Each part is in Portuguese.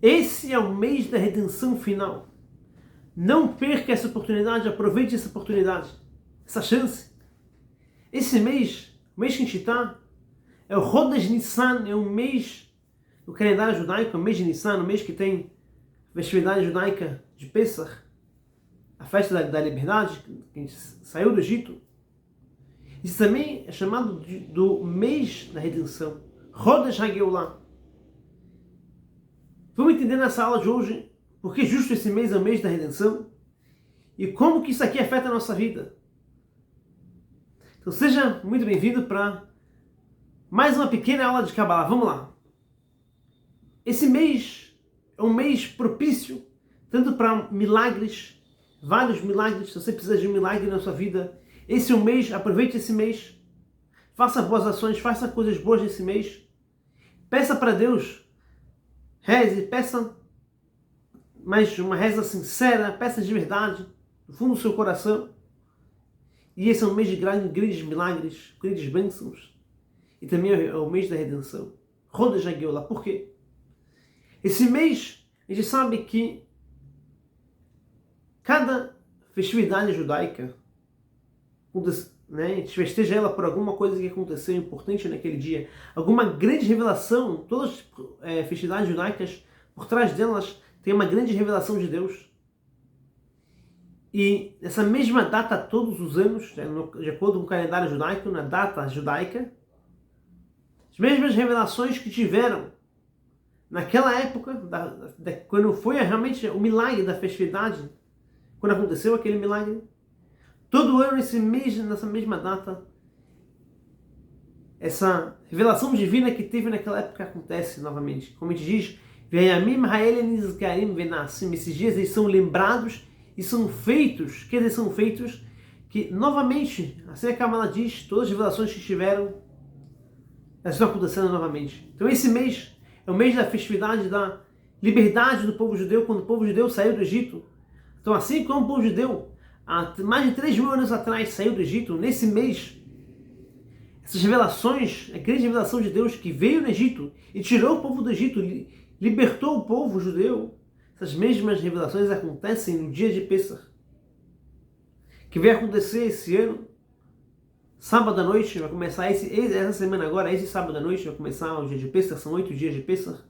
Esse é o mês da redenção final. Não perca essa oportunidade, aproveite essa oportunidade, essa chance. Esse mês, o mês que a gente está, é o Rodesh Nissan, é um mês do calendário judaico, o mês de Nissan, o mês que tem a festividade judaica de Pesach, a festa da liberdade, que a gente saiu do Egito. Isso também é chamado do mês da redenção, Rodesh HaGeulah. Vamos entender nessa aula de hoje porque justo esse mês é o mês da redenção e como que isso aqui afeta a nossa vida. Então seja muito bem-vindo para mais uma pequena aula de Kabbalah. Vamos lá. Esse mês é um mês propício tanto para milagres, vários milagres. Se você precisa de um milagre na sua vida, esse é um mês, aproveite esse mês. Faça boas ações, faça coisas boas nesse mês. Peça para Deus, reze, peça, mas uma reza sincera, peça de verdade, no fundo do seu coração. E esse é um mês de grandes milagres, grandes bênçãos. E também é o mês da redenção. Rodesh HaGeulah. Por quê? Esse mês, a gente sabe que cada festividade judaica, né, a gente festeja ela por alguma coisa que aconteceu importante naquele dia, alguma grande revelação. Todas as festividades judaicas, por trás delas, tem uma grande revelação de Deus. E nessa mesma data, todos os anos, de acordo com o calendário judaico, na data judaica, as mesmas revelações que tiveram naquela época, quando foi realmente o milagre da festividade, quando aconteceu aquele milagre, todo ano, nesse mês, nessa mesma data, essa revelação divina que teve naquela época acontece novamente. Como a gente diz, esses dias eles são lembrados e são feitos, quer dizer, são feitos que novamente, assim a Kabbalah diz, todas as revelações que tiveram, elas estão acontecendo novamente. Então esse mês é o mês da festividade da liberdade do povo judeu, quando o povo judeu saiu do Egito. Então assim como o povo judeu, há mais de 3.000 anos atrás, saiu do Egito, nesse mês, essas revelações, a grande revelação de Deus que veio no Egito e tirou o povo do Egito, libertou o povo judeu, essas mesmas revelações acontecem no dia de Pesach, que vai acontecer esse ano, sábado à noite, vai começar essa semana agora, esse sábado à noite vai começar o dia de Pesach, são 8 dias de Pesach.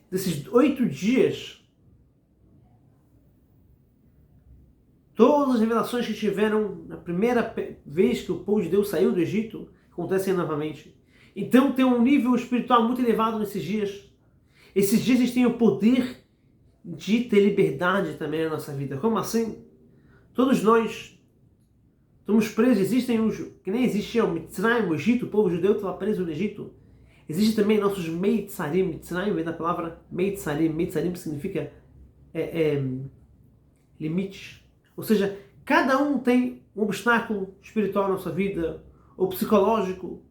Desses 8 dias, todas as revelações que tiveram na primeira vez que o povo de Deus saiu do Egito, acontecem novamente. Então tem um nível espiritual muito elevado nesses dias. Esses dias eles têm o poder de ter liberdade também na nossa vida. Como assim? Todos nós estamos presos. Existem os que nem existia o Mitzrayim, o Egito, o povo judeu estava preso no Egito. Existem também nossos Meitzarim. Mitzrayim vem da palavra Meitzarim. Meitzarim significa limites. Ou seja, cada um tem um obstáculo espiritual na sua vida, ou psicológico,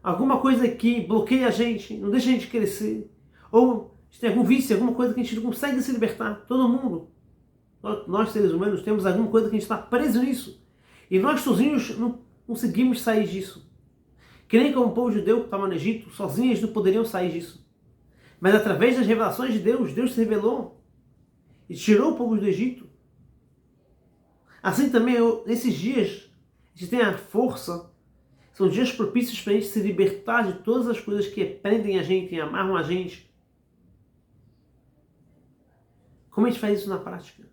alguma coisa que bloqueia a gente, não deixa a gente crescer, ou tem algum vício, alguma coisa que a gente não consegue se libertar. Todo mundo, nós seres humanos, temos alguma coisa que a gente está preso nisso. E nós sozinhos não conseguimos sair disso. Que nem como o povo judeu que estava no Egito, sozinhos eles não poderiam sair disso. Mas através das revelações de Deus, Deus se revelou e tirou o povo do Egito. Assim também, nesses dias, a gente tem a força, são dias propícios para a gente se libertar de todas as coisas que prendem a gente, amarram a gente. Como a gente faz isso na prática?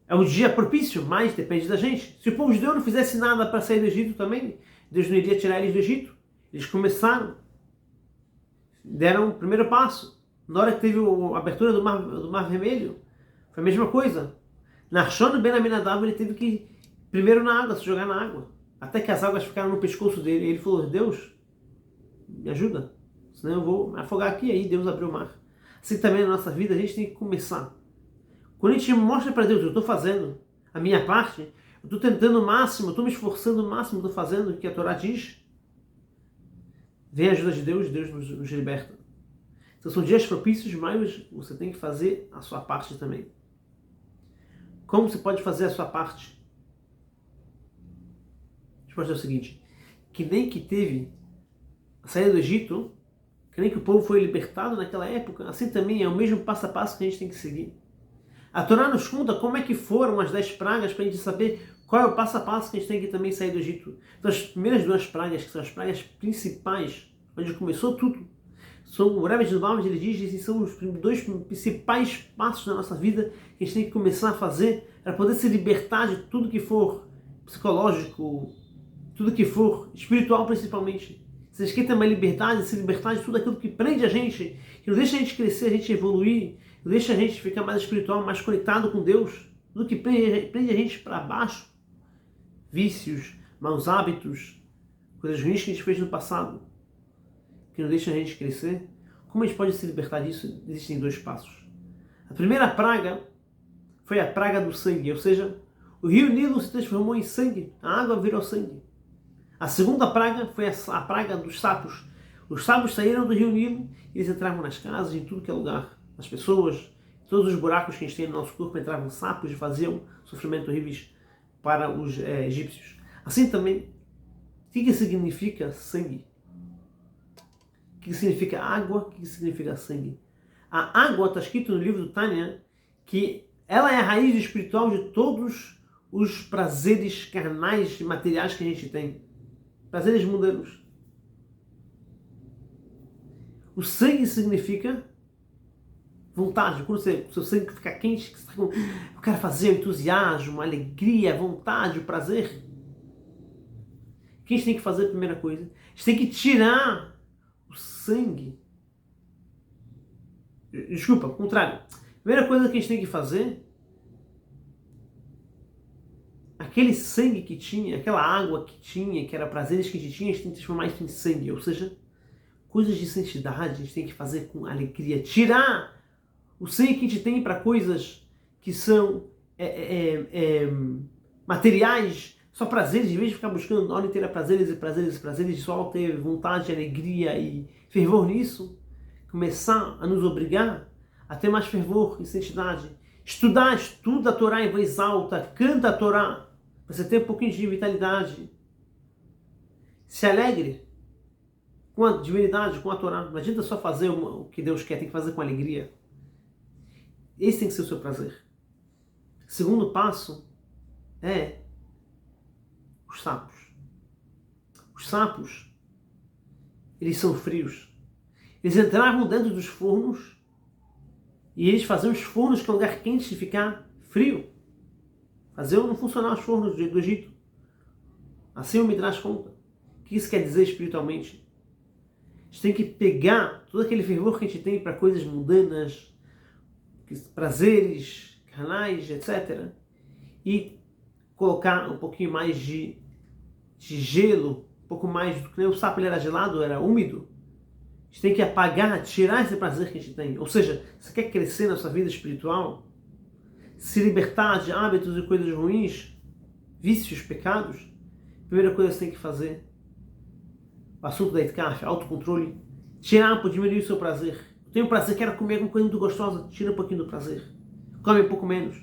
É um dia propício, mas depende da gente. Se o povo judeu não fizesse nada para sair do Egito também, Deus não iria tirar eles do Egito. Eles começaram, deram o primeiro passo. Na hora que teve a abertura do Mar Vermelho, foi a mesma coisa. Nachshon ben Aminadab, ele teve que ir primeiro na água, se jogar na água, até que as águas ficaram no pescoço dele. E ele falou: Deus, me ajuda, senão eu vou me afogar aqui. Aí Deus abriu o mar. Assim também na nossa vida a gente tem que começar. Quando a gente mostra para Deus: eu estou fazendo a minha parte, eu estou tentando o máximo, eu estou me esforçando o máximo, estou fazendo o que a Torá diz, vem a ajuda de Deus, Deus nos liberta. Então são dias propícios, mas você tem que fazer a sua parte também. Como você pode fazer a sua parte? A resposta é o seguinte: que nem que teve a saída do Egito, Que nem que o povo foi libertado naquela época, assim também é o mesmo passo a passo que a gente tem que seguir. A Torá nos conta como é que foram as 10 pragas para a gente saber qual é o passo a passo que a gente tem que também sair do Egito. Então as primeiras 2 pragas, que são as pragas principais, onde começou tudo, são, o Rebbe de Lubavitch, ele diz que são os 2 principais passos da nossa vida que a gente tem que começar a fazer para poder se libertar de tudo que for psicológico, tudo que for espiritual principalmente. Se a gente quer ter uma liberdade, se libertar de tudo aquilo que prende a gente, que não deixa a gente crescer, a gente evoluir, não deixa a gente ficar mais espiritual, mais conectado com Deus, tudo que prende a gente para baixo, vícios, maus hábitos, coisas ruins que a gente fez no passado, que não deixa a gente crescer. Como a gente pode se libertar disso? Existem 2 passos. A primeira praga foi a praga do sangue, ou seja, o rio Nilo se transformou em sangue, a água virou sangue. A segunda praga foi a praga dos sapos. Os sapos saíram do rio Nilo, eles entravam nas casas, em tudo que é lugar, nas pessoas, todos os buracos que a gente tem no nosso corpo entravam sapos e faziam sofrimentos horríveis para os egípcios. Assim também, o que significa sangue? O que significa água? O que significa sangue? A água está escrito no livro do Tânia que ela é a raiz espiritual de todos os prazeres carnais e materiais que a gente tem. Prazeres mundanos. O sangue significa vontade. Quando o seu sangue fica quente, você está com, eu quero fazer, entusiasmo, alegria, vontade, prazer. O que a gente tem que fazer? A primeira coisa, a gente tem que tirar o sangue. Desculpa, ao contrário. A primeira coisa que a gente tem que fazer, aquele sangue que tinha, aquela água que tinha, que era prazeres que a gente tinha, a gente tem que transformar isso em sangue. Ou seja, coisas de santidade a gente tem que fazer com alegria. Tirar o sangue que a gente tem para coisas que são materiais, só prazeres, em vez de ficar buscando a hora inteira prazeres e prazeres e prazeres, só ter vontade, alegria e fervor nisso, começar a nos obrigar a ter mais fervor e santidade. Estuda a Torá em voz alta, canta a Torá, para você ter um pouquinho de vitalidade. Se alegre com a divindade, com a Torá. Não adianta só fazer o que Deus quer, tem que fazer com alegria. Esse tem que ser o seu prazer. Segundo passo é os sapos. Os sapos, eles são frios. Eles entravam dentro dos fornos e eles faziam os fornos, que é um lugar quente, de ficar frio. Faziam não funcionar os fornos do Egito. Assim o Midrash conta. O que isso quer dizer espiritualmente? A gente tem que pegar todo aquele fervor que a gente tem para coisas mundanas, prazeres, carnais, etc. E colocar um pouquinho mais de gelo, um pouco mais do que o sapo ele era gelado, era úmido. A gente tem que apagar, tirar esse prazer que a gente tem. Ou seja, você quer crescer na sua vida espiritual, se libertar de hábitos e coisas ruins, vícios, pecados, a primeira coisa que você tem que fazer, o assunto da Itkaf, autocontrole, tirar, diminuir o seu prazer. Eu tenho prazer, quero comer alguma coisa muito gostosa, tira um pouquinho do prazer. Come um pouco menos.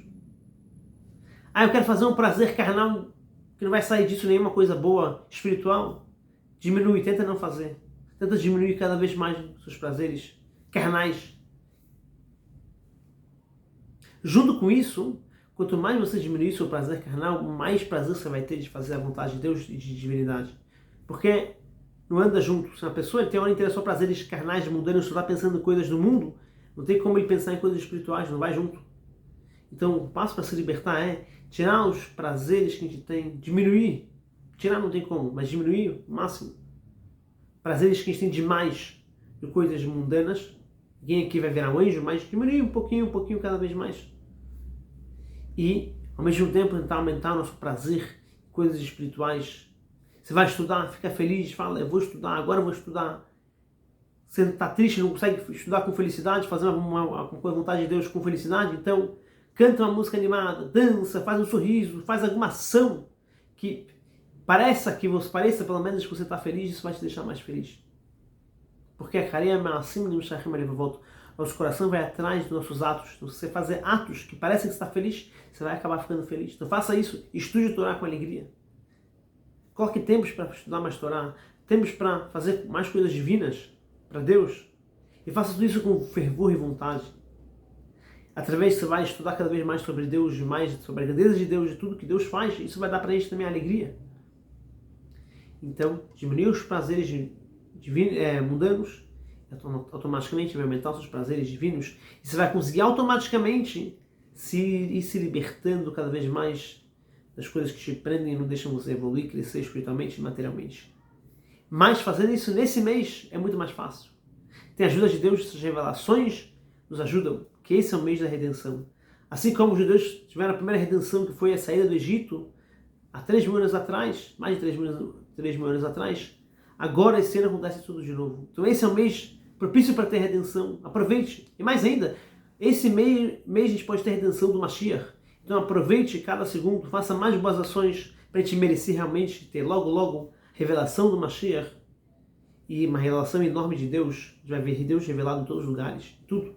Eu quero fazer um prazer carnal, que não vai sair disso nenhuma coisa boa, espiritual. Diminui, tenta não fazer. Tenta diminuir cada vez mais os seus prazeres carnais. Junto com isso, quanto mais você diminuir seu prazer carnal, mais prazer você vai ter de fazer a vontade de Deus e de divindade. Porque não anda junto. Se uma pessoa tem hora inteira só prazeres carnais, mundanos, só está pensando em coisas do mundo, não tem como ele pensar em coisas espirituais, não vai junto. Então, o passo para se libertar é tirar os prazeres que a gente tem, diminuir. Tirar não tem como, mas diminuir o máximo. Prazeres que a gente tem demais de coisas mundanas. Ninguém aqui vai virar um anjo, mas diminuir um pouquinho cada vez mais. E, ao mesmo tempo, tentar aumentar o nosso prazer em coisas espirituais. Você vai estudar, fica feliz, fala, eu vou estudar, agora eu vou estudar. Você está triste, não consegue estudar com felicidade, fazer com a vontade de Deus com felicidade, então canta uma música animada, dança, faz um sorriso, faz alguma ação que pareça pelo menos que você está feliz, isso vai te deixar mais feliz. Porque a carinha acima de Mishachim Alevavot, nosso coração vai atrás dos nossos atos. Então, se você fazer atos que parecem que você está feliz, você vai acabar ficando feliz. Então faça isso, estude a Torá com alegria. Coloque tempos para estudar mais Torá, tempos para fazer mais coisas divinas para Deus. E faça tudo isso com fervor e vontade. Através disso você vai estudar cada vez mais sobre Deus, mais sobre a grandeza de Deus, de tudo que Deus faz. Isso vai dar pra gente também alegria. Então, diminuir os prazeres mundanos, automaticamente vai aumentar os seus prazeres divinos, e você vai conseguir automaticamente ir se libertando cada vez mais das coisas que te prendem e não deixam você evoluir, crescer espiritualmente e materialmente. Mas fazendo isso nesse mês é muito mais fácil. Tem a ajuda de Deus, essas revelações nos ajudam, que esse é o mês da redenção. Assim como os judeus tiveram a primeira redenção, que foi a saída do Egito, há 3.000 anos atrás, mais de 3.000 anos atrás, agora esse ano acontece tudo de novo. Então esse é um mês propício para ter redenção. Aproveite. E mais ainda, esse mês a gente pode ter redenção do Mashiach. Então aproveite cada segundo, faça mais boas ações para a gente merecer realmente ter logo revelação do Mashiach e uma relação enorme de Deus. A gente vai ver Deus revelado em todos os lugares, tudo.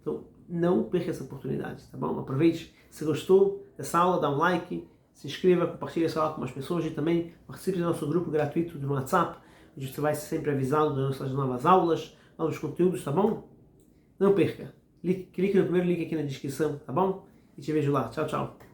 Então não perca essa oportunidade, tá bom? Aproveite. Se gostou dessa aula, dá um like, se inscreva, compartilhe essa aula com mais pessoas e também participe do nosso grupo gratuito no WhatsApp, onde você vai ser sempre avisado das nossas novas aulas, novos conteúdos, tá bom? Não perca. Clique no primeiro link aqui na descrição, tá bom? E te vejo lá. Tchau, tchau.